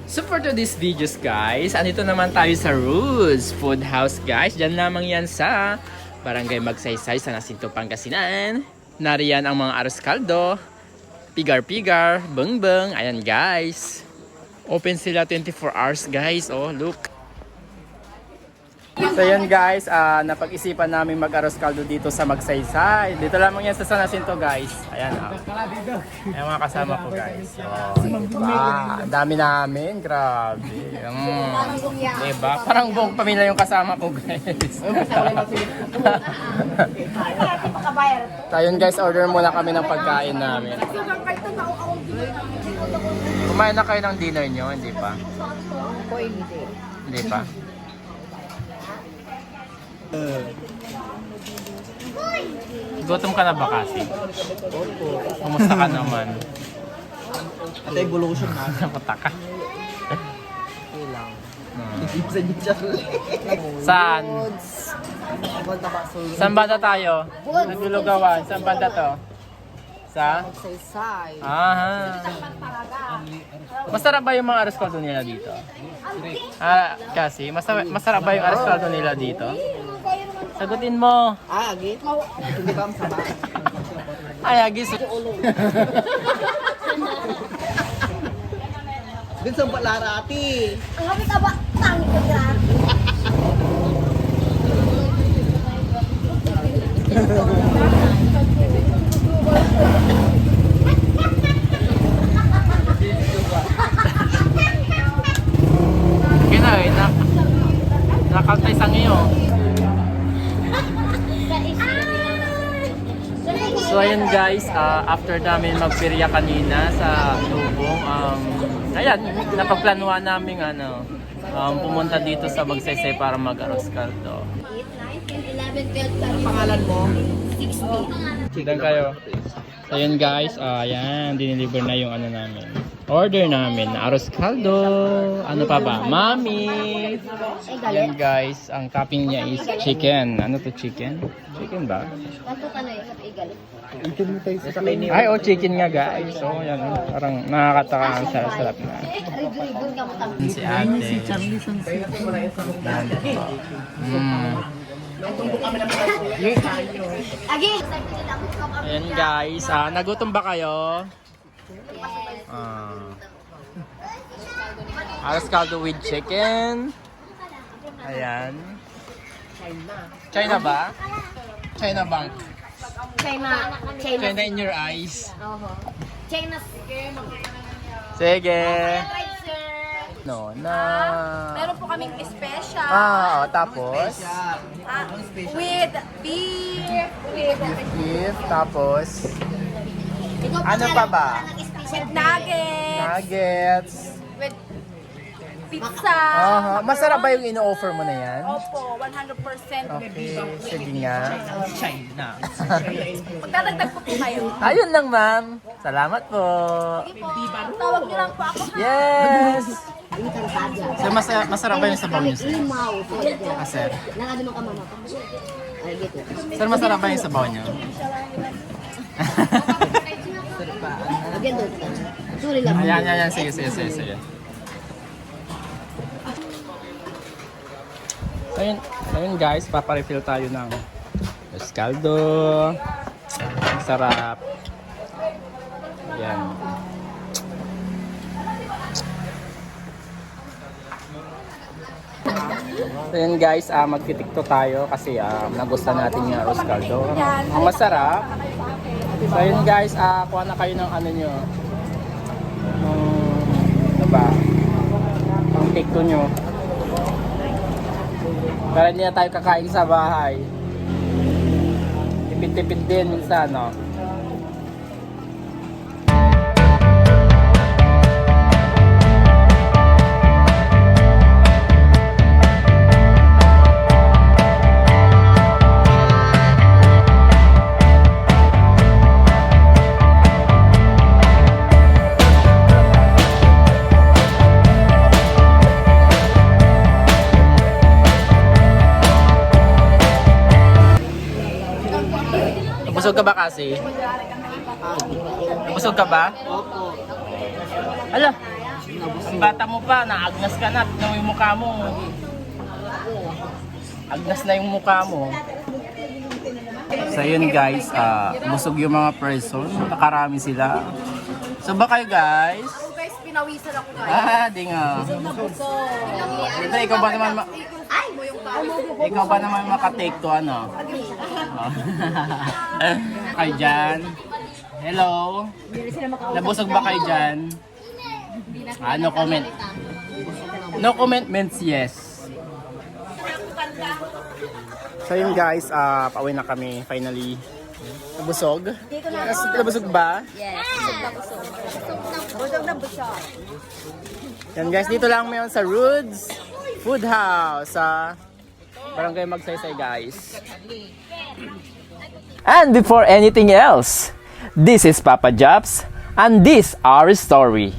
So for today's videos guys, andito naman tayo sa Roots Food House guys. Diyan lamang yan sa Barangay Magsaysay sa Jacinto, Pangasinan. Nariyan ang mga arroz caldo, pigar-pigar, beng-beng. Ayan guys. Open sila 24 hours guys. Oh, look. So yan guys, napag-isipan namin mag-arroz caldo dito sa Magsaysay. Dito lamang yan sa San Jacinto guys. Ayan Ayan mga kasama ko guys. Oh, diba? Ang dami namin, grabe. Diba? Parang buong pamilya yung kasama ko guys. So yun guys, order muna kami ng pagkain namin. Kumain na kayo ng dinner nyo, hindi pa? Hindi pa? Gutom ka na ba kasi? Opo. Kumusta ka naman? Ate, evolution na. Napata ka? Okay lang. Saan? Saan banda tayo? Naglulugawan. Saan banda to? Sa? Saysay. Aha. Masarap ba yung mga arroz caldo nila dito? Kasi masarap ba yung arroz caldo nila dito? Sagutin mo. Agi? Hindi ba ang sama? Ay, agis. Din sa palarati. Ang kami ka ba? Tangi ka grabe. Kina, nakantay sa ngayon. So ayun guys, after namin magpirya kanina sa Lubong, ayan, napagplanuhan namin pumunta dito sa Magsaysay para mag-arroz caldo. 8, 9, 10, 11, 12, Ang pangalan mo? 16. Diyan kayo. So ayun guys, ayan, diniliver na yung namin. Order namin, arroz caldo, ano pa ba? Mami! Ayan guys, ang topping niya is chicken. Ano to chicken? Chicken ba? Kanto ka na yun, igal. Ay, chicken nga guys. So, yan. Parang nakakataka ang sarap na. Ribbon ka mo tabi. Si ate. Si Charlie Agi! Ayan guys. Nagutom ba kayo? Arroz caldo with chicken. Ayan. China ba? China bank. China in your eyes. China. Sige. Right, sir. No, na. Meron po kaming special. Tapos With beef, with beef, tapos Ikaw ano pa ba? nuggets, Nuggets. with pizza. Masarap ba yung ino-offer mo na yan? Opo, 100%. Okay, sige nga. Magdadagdag po kayo. Ayun lang ma'am. Salamat po. Tawag niyo lang po ako. Yes! So masarap ba yung sabaw niyo sir? Limaw. Sir. Nakado mo ka mama. Ay, dito. Sir, masarap ba yung sabaw niyo? Again, doon. Sorry lang. Ayan. Sige. So yun guys, paparefill tayo ng arroz caldo. Ang sarap. Ayan. So yun guys, magtitikto tayo kasi nagustuhan natin yung arroz caldo. Ang masarap. So yun guys, kuha na kayo ng nyo. Ano ba? Ang tikto nyo. Para hindi na tayo kakain sa bahay. Tipid-tipid din minsan, no? Busog ka ba kasi? Busog ka ba? Opo. Ala, bata mo pa, naagnas ka na, tignan mo yung mukha mo. Agnas na yung mukha mo. So yun guys, busog yung mga person, nakarami sila. So ba kayo guys? Oh guys, pinawisan ako guys. Di nga. Ito, ikaw ba naman Ay, mo yung tao. ikaw ba naman makatake to ano? Kayo dyan? Hello? Nabusog ba kayo dyan? No comment. No comment means yes. So yun guys, pauwi na kami finally. Nabusog? Nabusog ba? Yes. Busog na busog. Yan guys, dito lang ngayon sa Roods Food House sa Barangay Magsaysay guys. And before anything else, this is Papa Jobs and this our story.